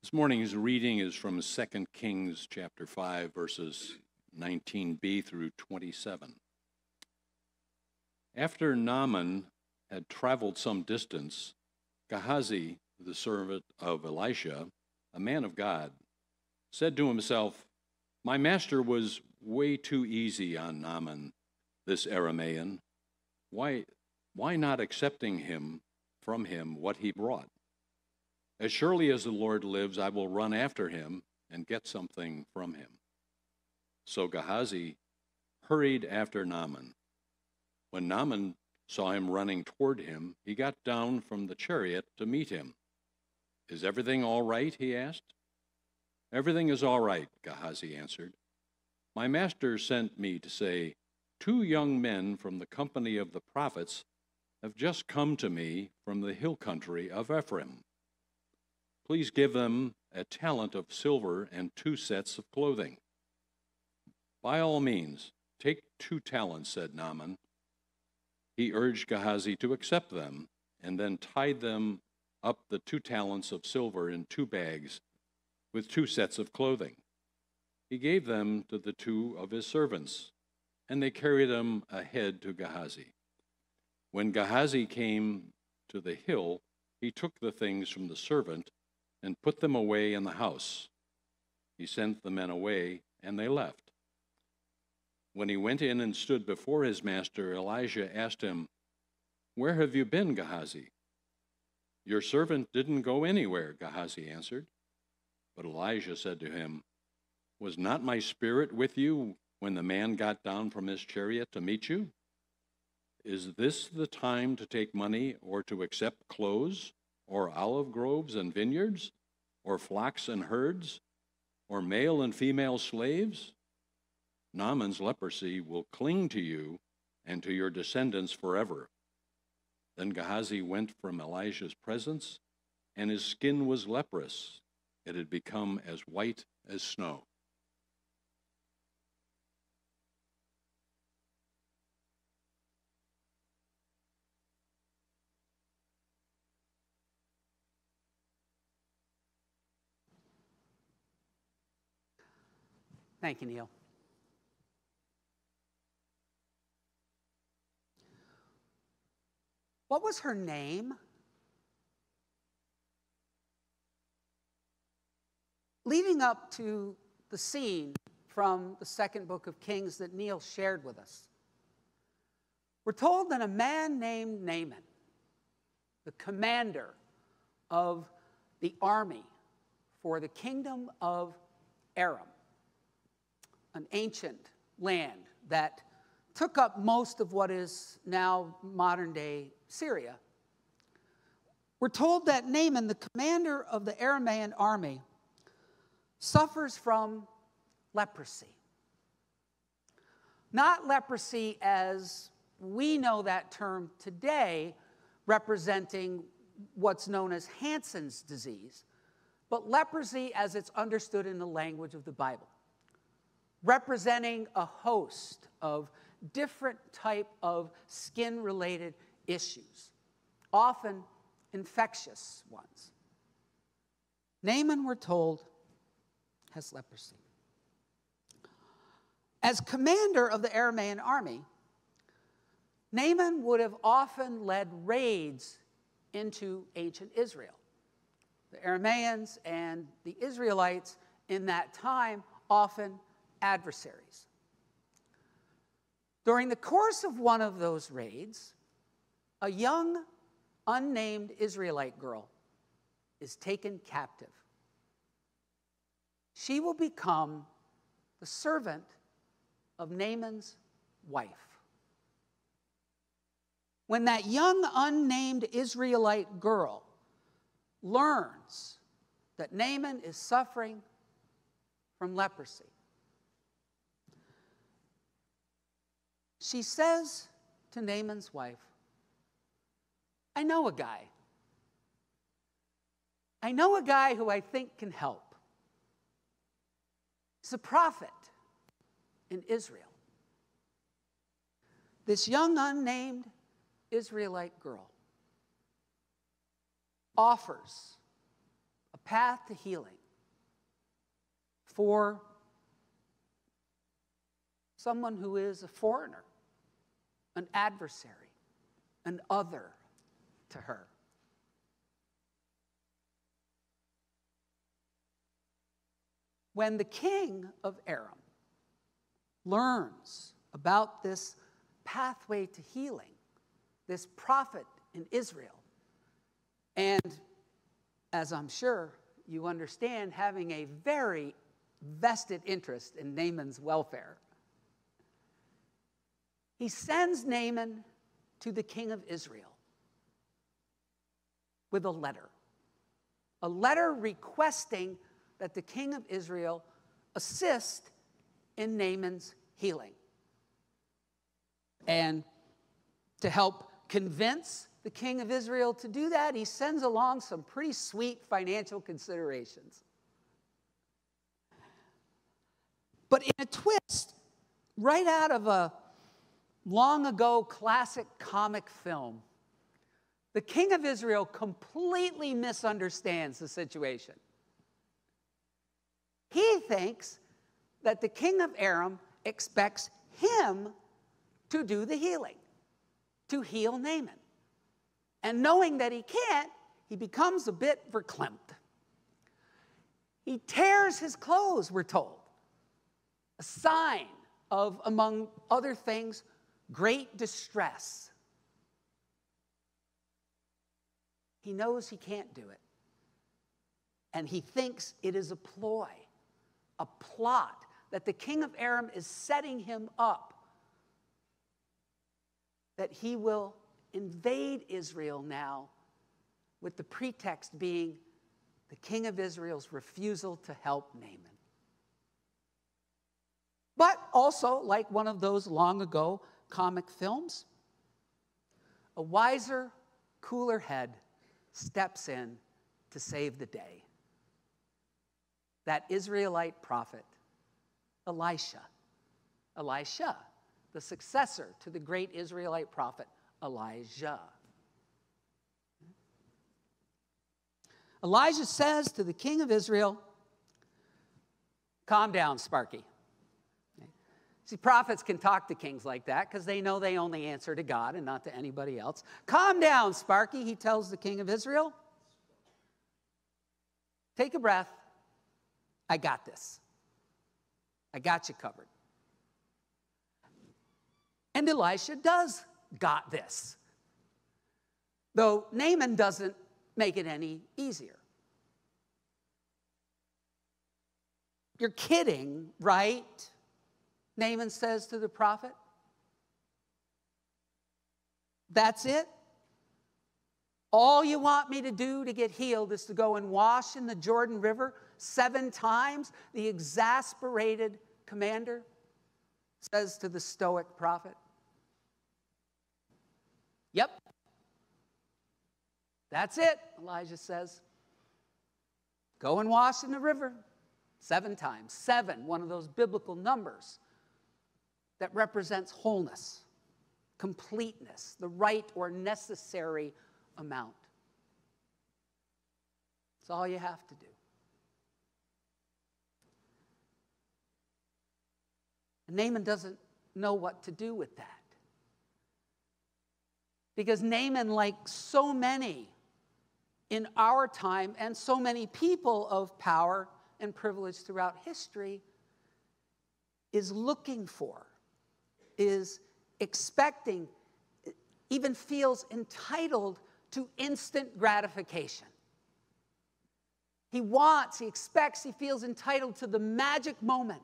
This morning's reading is from 2 Kings chapter 5, verses 19b through 27. After Naaman had traveled some distance, Gehazi, the servant of Elisha, a man of God, said to himself, "My master was way too easy on Naaman, this Aramaean. Why not accepting from him what he brought? As surely as the Lord lives, I will run after him and get something from him." So Gehazi hurried after Naaman. When Naaman saw him running toward him, he got down from the chariot to meet him. "Is everything all right?" he asked. "Everything is all right," Gehazi answered. "My master sent me to say, 2 young men from the company of the prophets have just come to me from the hill country of Ephraim. Please give them a talent of silver and 2 sets of clothing." "By all means, take 2 talents," said Naaman. He urged Gehazi to accept them, and then tied them up the 2 talents of silver in 2 bags with 2 sets of clothing. He gave them to the 2 of his servants, and they carried them ahead to Gehazi. When Gehazi came to the hill, he took the things from the servant and put them away in the house. He sent the men away, and they left. When he went in and stood before his master, Elijah asked him, "Where have you been, Gehazi?" "Your servant didn't go anywhere," Gehazi answered. But Elijah said to him, "Was not my spirit with you when the man got down from his chariot to meet you? Is this the time to take money or to accept clothes, or olive groves and vineyards, or flocks and herds, or male and female slaves? Naaman's leprosy will cling to you and to your descendants forever." Then Gehazi went from Elijah's presence, and his skin was leprous. It had become as white as snow. Thank you, Neil. What was her name? Leading up to the scene from the 2nd book of Kings that Neil shared with us, we're told that a man named Naaman, the commander of the army for the kingdom of Aram, an ancient land that took up most of what is now modern-day Syria. We're told that Naaman, the commander of the Aramaean army, suffers from leprosy. Not leprosy as we know that term today, representing what's known as Hansen's disease, but leprosy as it's understood in the language of the Bible, representing a host of different type of skin-related issues, often infectious ones. Naaman, we're told, has leprosy. As commander of the Aramaean army, Naaman would have often led raids into ancient Israel. The Aramaeans and the Israelites in that time, often adversaries. During the course of one of those raids, a young, unnamed Israelite girl is taken captive. She will become the servant of Naaman's wife. When that young, unnamed Israelite girl learns that Naaman is suffering from leprosy, she says to Naaman's wife, "I know a guy. I know a guy who I think can help. He's a prophet in Israel." This young, unnamed Israelite girl offers a path to healing for someone who is a foreigner, an adversary, an other to her. When the king of Aram learns about this pathway to healing, this prophet in Israel, and as I'm sure you understand, having a very vested interest in Naaman's welfare, he sends Naaman to the king of Israel with a letter requesting that the king of Israel assist in Naaman's healing. And to help convince the king of Israel to do that, he sends along some pretty sweet financial considerations. But in a twist, right out of a long ago classic comic film, the king of Israel completely misunderstands the situation. He thinks that the king of Aram expects him to do the healing, to heal Naaman. And knowing that he can't, he becomes a bit verklempt. He tears his clothes, we're told, a sign of, among other things, great distress. He knows he can't do it. And he thinks it is a ploy, a plot that the king of Aram is setting him up, that he will invade Israel now, with the pretext being the king of Israel's refusal to help Naaman. But also, like one of those long ago comic films, a wiser, cooler head steps in to save the day. That Israelite prophet, Elisha. Elisha, the successor to the great Israelite prophet, Elijah. Elijah says to the king of Israel, calm down, Sparky. See, prophets can talk to kings like that because they know they only answer to God and not to anybody else. Calm down, Sparky, he tells the king of Israel. Take a breath. I got this. I got you covered. And Elisha does got this. Though Naaman doesn't make it any easier. You're kidding, right? Naaman says to the prophet. That's it? All you want me to do to get healed is to go and wash in the Jordan River 7 times? The exasperated commander says to the stoic prophet. Yep. That's it, Elijah says. Go and wash in the river 7 times. 7, one of those biblical numbers that represents wholeness, completeness, the right or necessary amount. That's all you have to do. And Naaman doesn't know what to do with that. Because Naaman, like so many in our time and so many people of power and privilege throughout history, is looking for, is expecting, even feels entitled to instant gratification. He wants, he expects, he feels entitled to the magic moment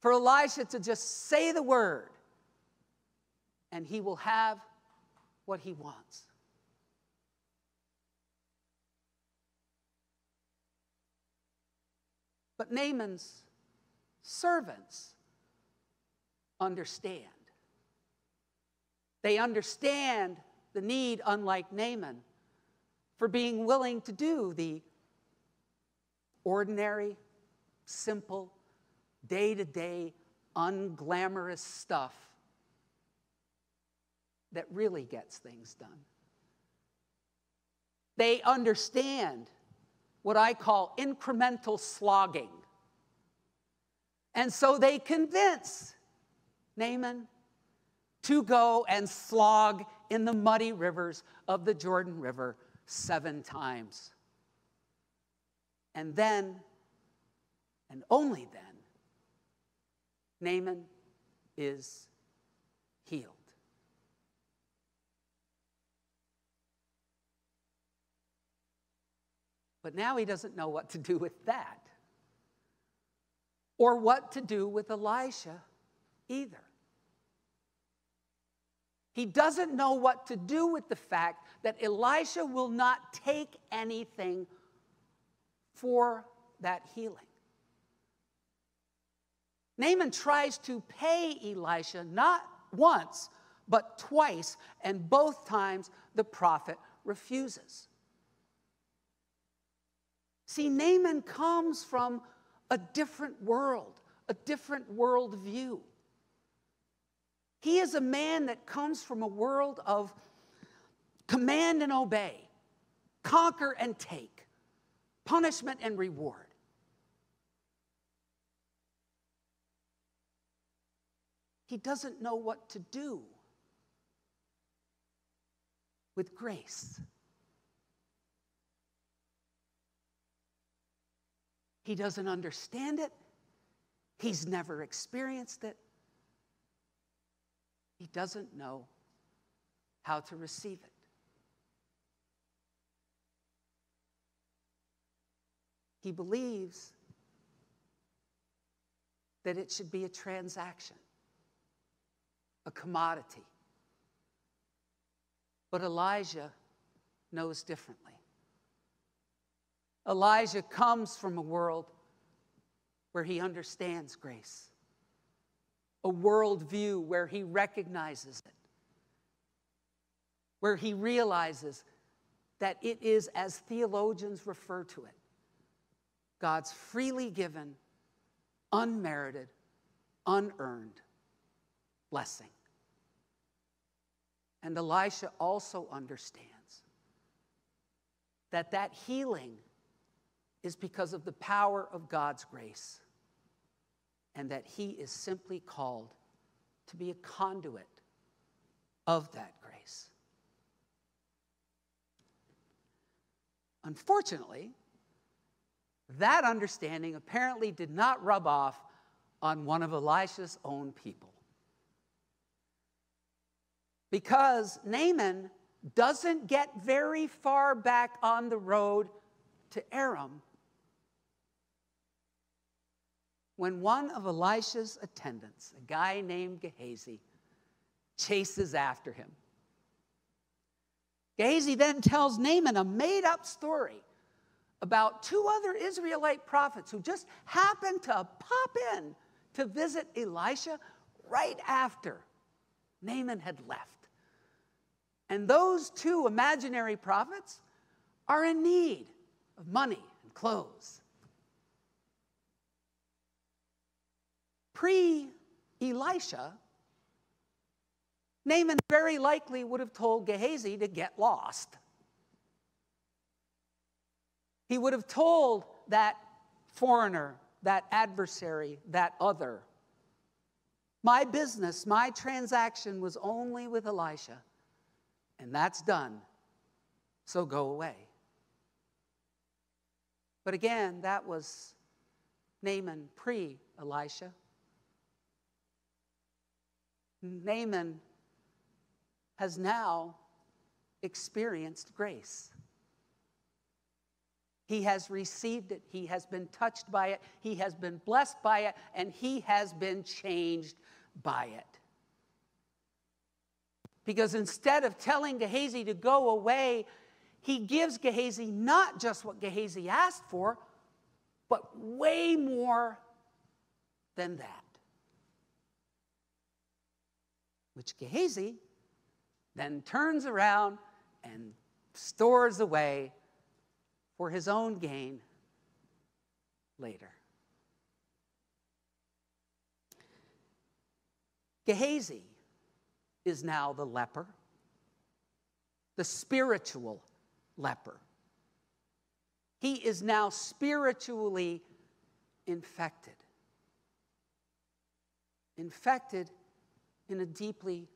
for Elisha to just say the word and he will have what he wants. But Naaman's servants understand. They understand the need, unlike Naaman, for being willing to do the ordinary, simple, day-to-day, unglamorous stuff that really gets things done. They understand what I call incremental slogging. And so they convince Naaman to go and slog in the muddy rivers of the Jordan River 7 times. And then, and only then, Naaman is healed. But now he doesn't know what to do with that, or what to do with Elisha either. He doesn't know what to do with the fact that Elisha will not take anything for that healing. Naaman tries to pay Elisha not once, but twice, and both times the prophet refuses. See, Naaman comes from a different world, a different worldview. He is a man that comes from a world of command and obey, conquer and take, punishment and reward. He doesn't know what to do with grace. He doesn't understand it. He's never experienced it. He doesn't know how to receive it. He believes that it should be a transaction, a commodity. But Elijah knows differently. Elijah comes from a world where he understands grace, a worldview where he recognizes it, where he realizes that it is, as theologians refer to it, God's freely given, unmerited, unearned blessing. And Elisha also understands that that healing is because of the power of God's grace, and that he is simply called to be a conduit of that grace. Unfortunately, that understanding apparently did not rub off on one of Elisha's own people. Because Naaman doesn't get very far back on the road to Aram when one of Elisha's attendants, a guy named Gehazi, chases after him. Gehazi then tells Naaman a made-up story about 2 other Israelite prophets who just happened to pop in to visit Elisha right after Naaman had left. And those 2 imaginary prophets are in need of money and clothes. Pre-Elisha, Naaman very likely would have told Gehazi to get lost. He would have told that foreigner, that adversary, that other, my business, my transaction was only with Elisha, and that's done, so go away. But again, that was Naaman pre-Elisha. Naaman has now experienced grace. He has received it. He has been touched by it. He has been blessed by it. And he has been changed by it. Because instead of telling Gehazi to go away, he gives Gehazi not just what Gehazi asked for, but way more than that. Which Gehazi then turns around and stores away for his own gain later. Gehazi is now the leper, the spiritual leper. He is now spiritually infected. Infected in a deeply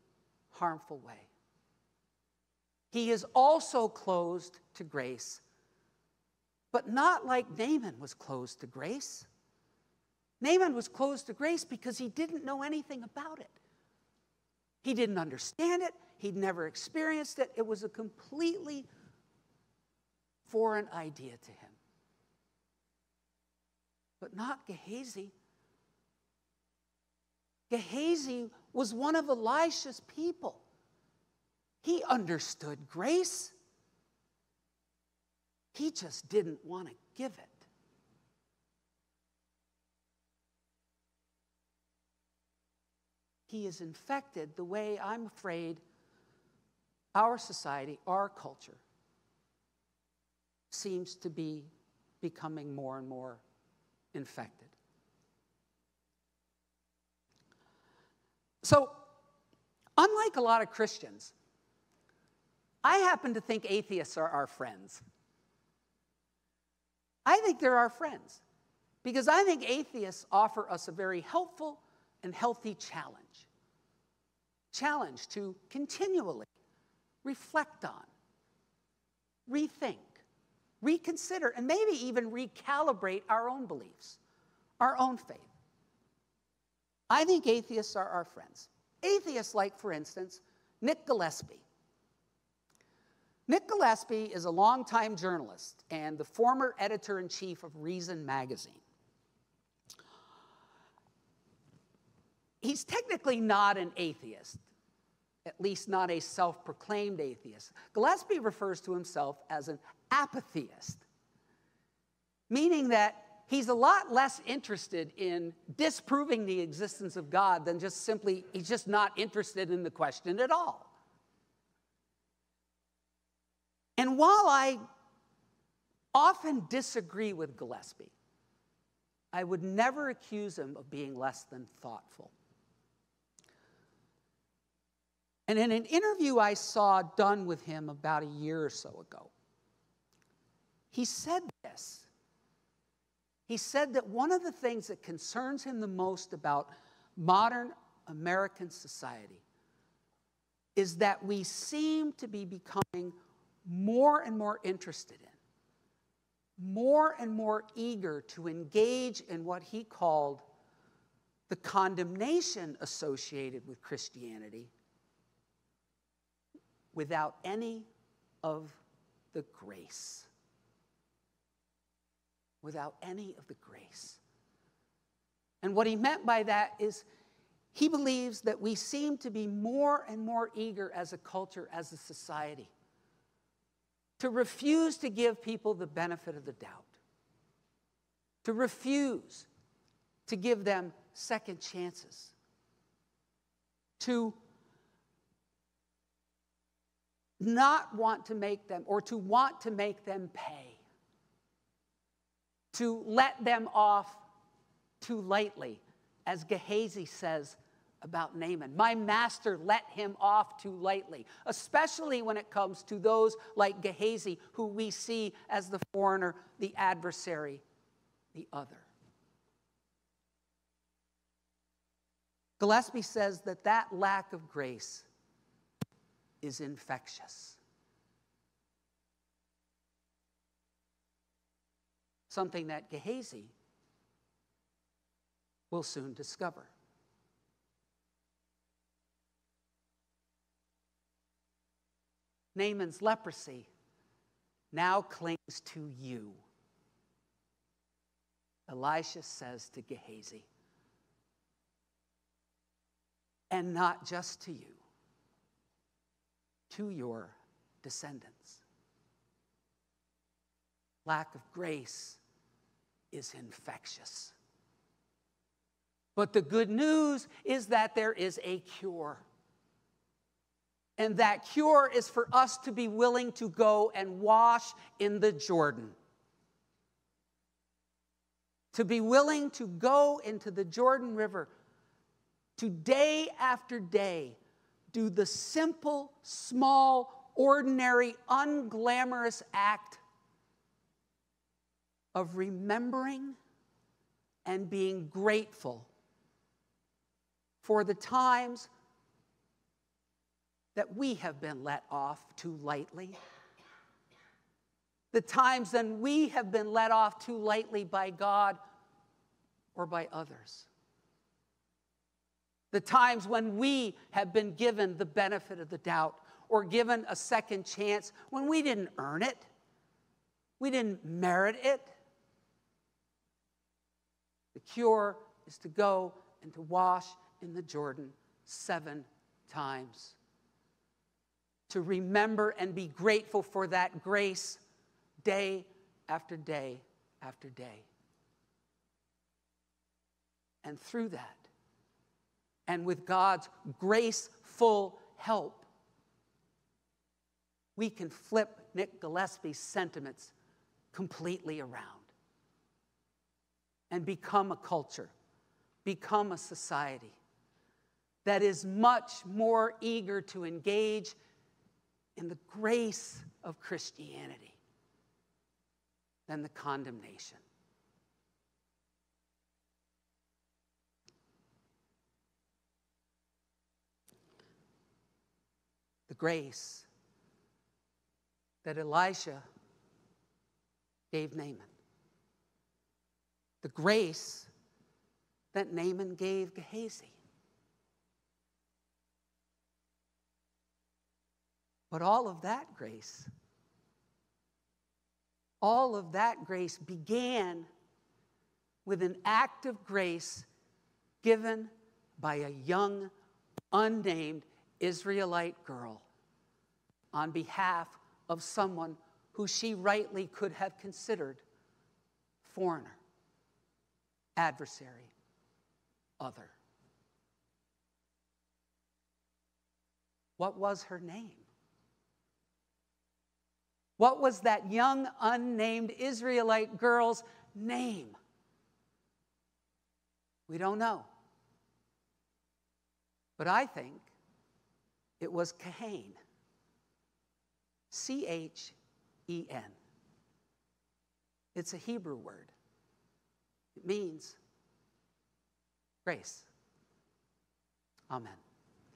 harmful way. He is also closed to grace, but not like Naaman was closed to grace. Naaman was closed to grace because he didn't know anything about it. He didn't understand it. He'd never experienced it. It was a completely foreign idea to him. But not Gehazi. Gehazi was one of Elisha's people. He understood grace. He just didn't want to give it. He is infected the way I'm afraid our society, our culture, seems to be becoming more and more infected. So, unlike a lot of Christians, I happen to think atheists are our friends. I think they're our friends because I think atheists offer us a very helpful and healthy challenge. Challenge to continually reflect on, rethink, reconsider, and maybe even recalibrate our own beliefs, our own faith. I think atheists are our friends. Atheists like, for instance, Nick Gillespie. Nick Gillespie is a longtime journalist and the former editor-in-chief of Reason magazine. He's technically not an atheist, at least not a self-proclaimed atheist. Gillespie refers to himself as an apatheist, meaning that he's a lot less interested in disproving the existence of God than just simply, he's just not interested in the question at all. And while I often disagree with Gillespie, I would never accuse him of being less than thoughtful. And in an interview I saw done with him about a year or so ago, he said this. He said that one of the things that concerns him the most about modern American society is that we seem to be becoming more and more interested in, more and more eager to engage in what he called the condemnation associated with Christianity without any of the grace. Without any of the grace. And what he meant by that is he believes that we seem to be more and more eager as a culture, as a society, to refuse to give people the benefit of the doubt, to refuse to give them second chances, to not want to make them, or to want to make them pay, to let them off too lightly, as Gehazi says about Naaman. My master let him off too lightly, especially when it comes to those like Gehazi, who we see as the foreigner, the adversary, the other. Gillespie says that that lack of grace is infectious. Something that Gehazi will soon discover. Naaman's leprosy now clings to you. Elisha says to Gehazi, and not just to you, to your descendants. Lack of grace is infectious. But the good news is that there is a cure. And that cure is for us to be willing to go and wash in the Jordan. To be willing to go into the Jordan River to day after day do the simple, small, ordinary, unglamorous act of remembering and being grateful for the times that we have been let off too lightly, the times when we have been let off too lightly by God or by others, the times when we have been given the benefit of the doubt or given a second chance when we didn't earn it, we didn't merit it. The cure is to go and to wash in the Jordan 7 times. To remember and be grateful for that grace day after day after day. And through that, and with God's graceful help, we can flip Nick Gillespie's sentiments completely around and become a culture, become a society that is much more eager to engage in the grace of Christianity than the condemnation. The grace that Elisha gave Naaman. The grace that Naaman gave Gehazi. But all of that grace began with an act of grace given by a young, unnamed Israelite girl on behalf of someone who she rightly could have considered foreigner, adversary, other. What was her name? What was that young, unnamed Israelite girl's name? We don't know. But I think it was Cahen. C-H-E-N. It's a Hebrew word. It means grace. Amen.